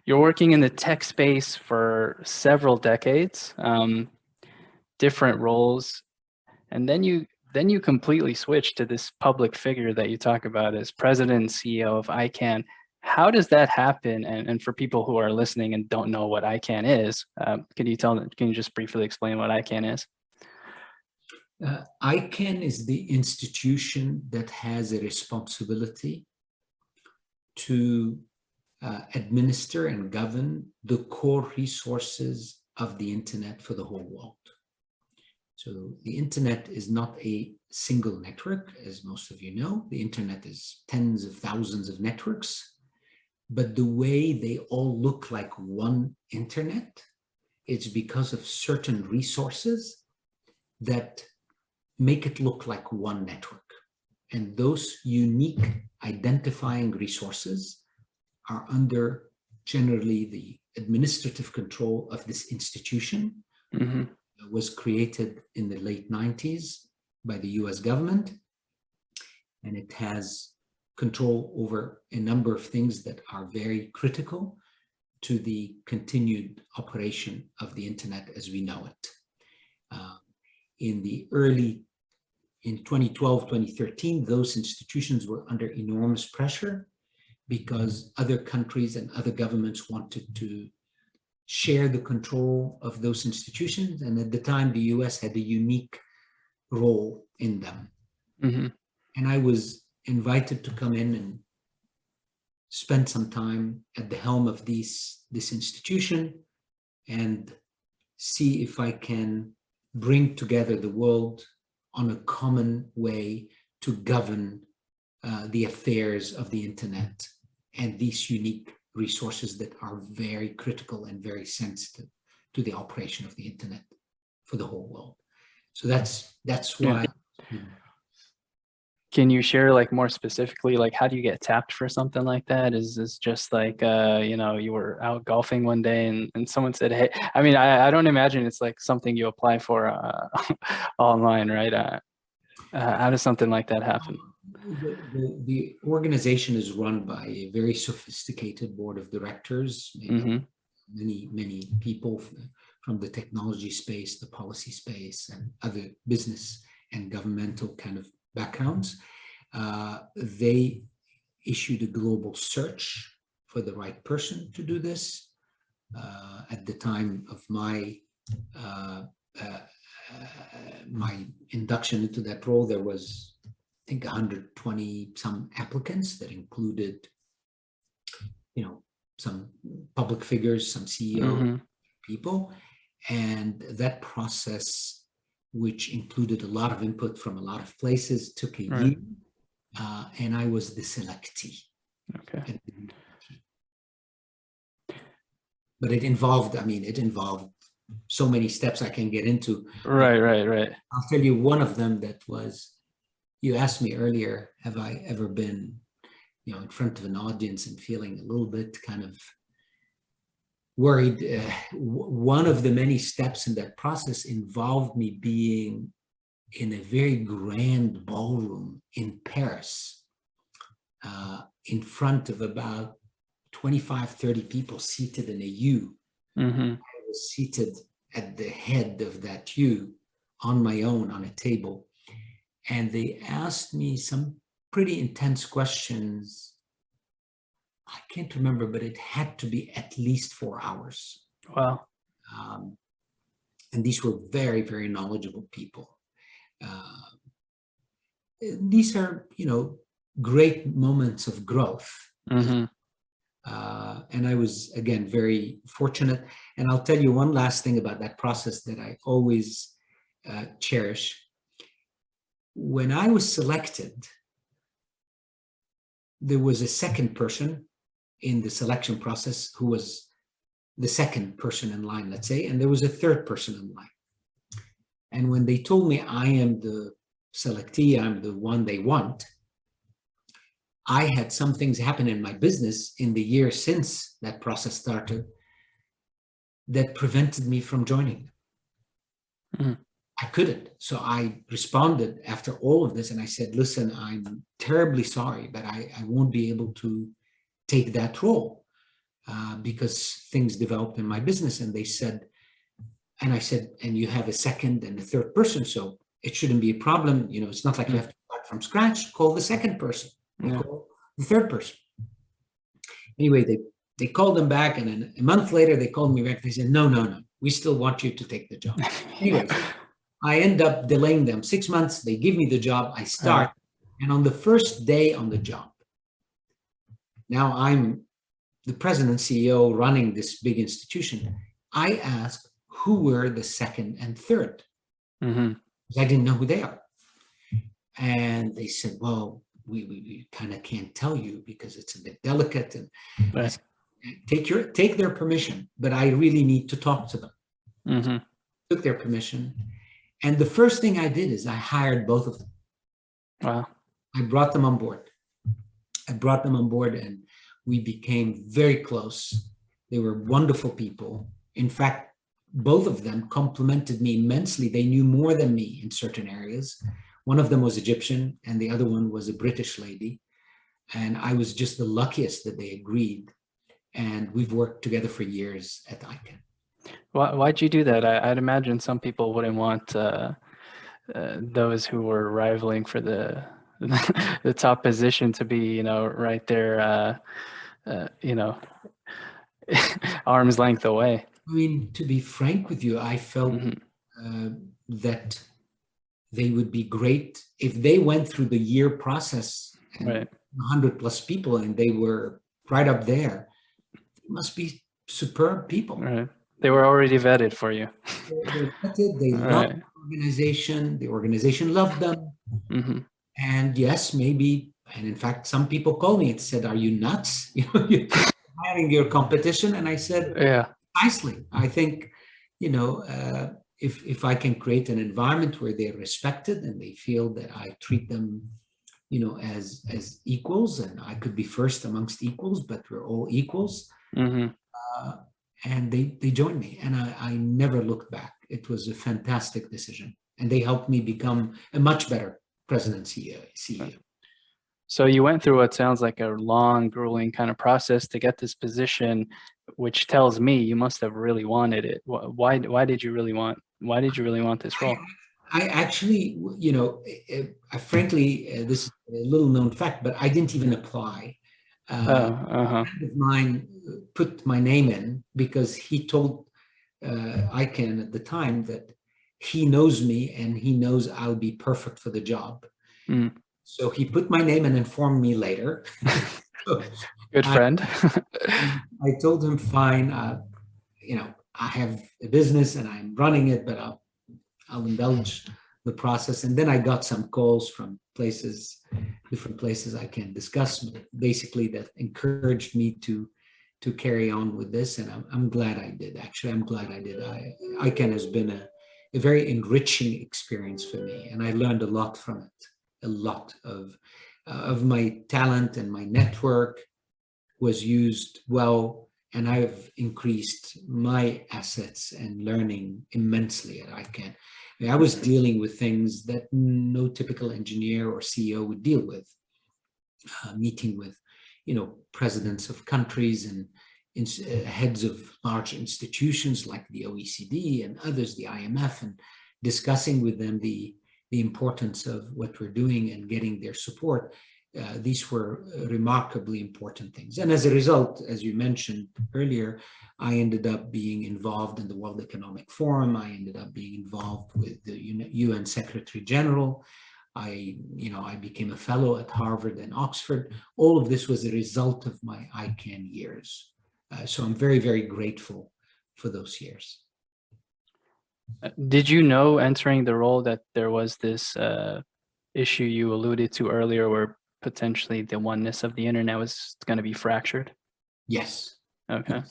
you're working in the tech space for several decades, different roles, and then you completely switch to this public figure that you talk about as president and CEO of ICANN. How does that happen? And for people who are listening and don't know what ICANN is, can you just briefly explain what ICANN is? ICANN is the institution that has a responsibility to administer and govern the core resources of the internet for the whole world. So the internet is not a single network, as most of you know. The internet is tens of thousands of networks, but the way they all look like one internet is because of certain resources that make it look like one network. And those unique identifying resources are under generally the administrative control of this institution. Mm-hmm. It was created in the late 90s by the US government, and it has control over a number of things that are very critical to the continued operation of the internet as we know it. In 2012, 2013, those institutions were under enormous pressure because other countries and other governments wanted to share the control of those institutions. And at the time, the US had a unique role in them. Mm-hmm. And I was invited to come in and spend some time at the helm of this institution and see if I can bring together the world on a common way to govern the affairs of the internet and these unique resources that are very critical and very sensitive to the operation of the internet for the whole world. So that's why. Yeah. Can you share like more specifically, like how do you get tapped for something like that? Is this just like, you were out golfing one day and someone said, hey, I mean, I don't imagine it's like something you apply for online, right? How does something like that happen? The organization is run by a very sophisticated board of directors, many people from the technology space, the policy space, and other business and governmental kind of backgrounds. They issued a global search for the right person to do this. At the time of my induction into that role, there was, I think, 120 some applicants that included, some public figures, some CEO people, and that process, which included a lot of input from a lot of places, took a year, and I was the selectee. Okay. But it involved so many steps I can get into. Right. I'll tell you one of them that was, you asked me earlier, have I ever been, in front of an audience and feeling a little bit kind of worried. One of the many steps in that process involved me being in a very grand ballroom in Paris, in front of about 25, 30 people seated in a U. Mm-hmm. I was seated at the head of that U on my own on a table. And they asked me some pretty intense questions. I can't remember, but it had to be at least 4 hours. Wow. And these were very, very knowledgeable people. These are, great moments of growth. Mm-hmm. And I was, again, very fortunate. And I'll tell you one last thing about that process that I always cherish. When I was selected, there was a second person in the selection process who was the second person in line, let's say, and there was a third person in line. And when they told me I am the selectee, I'm the one they want, I had some things happen in my business in the year since that process started that prevented me from joining. Mm-hmm. I couldn't. So I responded after all of this and I said, listen, I'm terribly sorry, but I won't be able to take that role. because things developed in my business. And they said, and I said, and you have a second and a third person, so it shouldn't be a problem. You know, it's not like you have to start from scratch. Call the second person or call the third person. Anyway, they called them back, and then a month later they called me back. They said, no, we still want you to take the job. Anyway, I end up delaying them 6 months. They give me the job. I start, and on the first day on the job, now I'm the president, CEO, running this big institution. I asked who were the second and third. Because I didn't know who they are. And they said, well, we kind of can't tell you because it's a bit delicate. And I said, take their permission, but I really need to talk to them. Took their permission. And the first thing I did is I hired both of them. Wow. I brought them on board. And we became very close. They were wonderful people. In fact, both of them complimented me immensely. They knew more than me in certain areas. One of them was Egyptian, and the other one was a British lady. And I was just the luckiest that they agreed. And we've worked together for years at ICANN. Why'd you do that? I'd imagine some people wouldn't want those who were rivaling for the the top position to be, you know, right there, you know, arm's length away. I mean, to be frank with you, I felt that they would be great if they went through the year process, and 100 plus people, and they were right up there. They must be superb people. Right. They were already vetted for you. They're vetted. They loved the organization. The organization loved them. And yes, maybe, and in fact, some people called me and said, "Are you nuts? You know, you're hiring your competition?" And I said, "Yeah, precisely. I think, you know, if I can create an environment where they're respected and they feel that I treat them, you know, as equals, and I could be first amongst equals, but we're all equals." And they joined me, and I never looked back. It was a fantastic decision, and they helped me become a much better president CEO. So you went through what sounds like a long, grueling kind of process to get this position, which tells me you must have really wanted it. Why did you really want this role? I actually, you know, frankly, this is a little known fact, but I didn't even apply. A friend of mine put my name in because he told ICANN at the time that he knows me and he knows I'll be perfect for the job. So he put my name and informed me later. Good friend. I told him, fine, you know, I have a business and I'm running it, but I'll indulge the process. And then I got some calls from different places I can't discuss, but basically that encouraged me to carry on with this. And I'm glad I did. Actually, I'm glad I did. ICANN has been a very enriching experience for me, and I learned a lot from it. A lot of my talent and my network was used well, and I've increased my assets and learning immensely at ICANN. I mean, I was dealing with things that no typical engineer or CEO would deal with. Meeting with, you know, presidents of countries and heads of large institutions like the OECD and others, the IMF, and discussing with them the importance of what we're doing and getting their support. These were remarkably important things. And as a result, as you mentioned earlier, I ended up being involved in the World Economic Forum. I ended up being involved with the UN Secretary General. I became a fellow at Harvard and Oxford. All of this was a result of my ICANN years. So I'm very, very grateful for those years. Did you know entering the role that there was this issue you alluded to earlier where potentially the oneness of the internet was going to be fractured? Yes. Okay.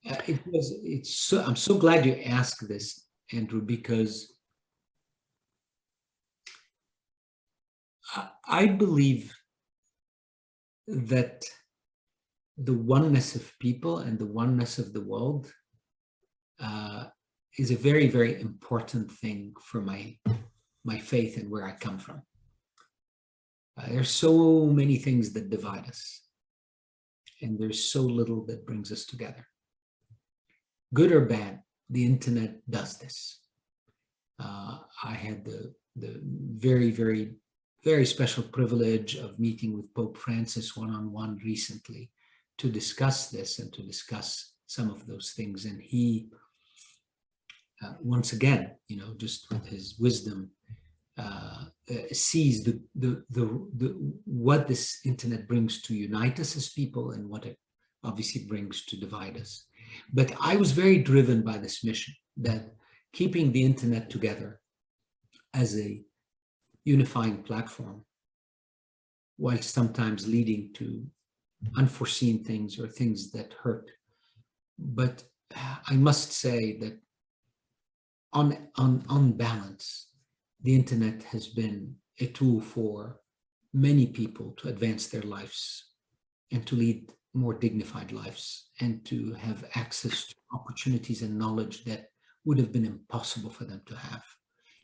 I'm so glad you asked this, Andrew, because I believe that the oneness of people and the oneness of the world is a very, very important thing for my faith and where I come from. There's so many things that divide us. and there's so little that brings us together. Good or bad, the internet does this. I had the very, very, very special privilege of meeting with Pope Francis one-on-one recently to discuss this and to discuss some of those things. And he, once again, just with his wisdom, sees what this internet brings to unite us as people and what it obviously brings to divide us. But I was very driven by this mission, that keeping the internet together as a unifying platform, while sometimes leading to unforeseen things or things that hurt. But I must say that on balance, the internet has been a tool for many people to advance their lives and to lead more dignified lives and to have access to opportunities and knowledge that would have been impossible for them to have.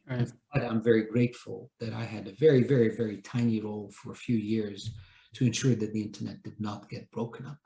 Right. And for that, I'm very grateful that I had a very, very, very tiny role for a few years to ensure that the internet did not get broken up.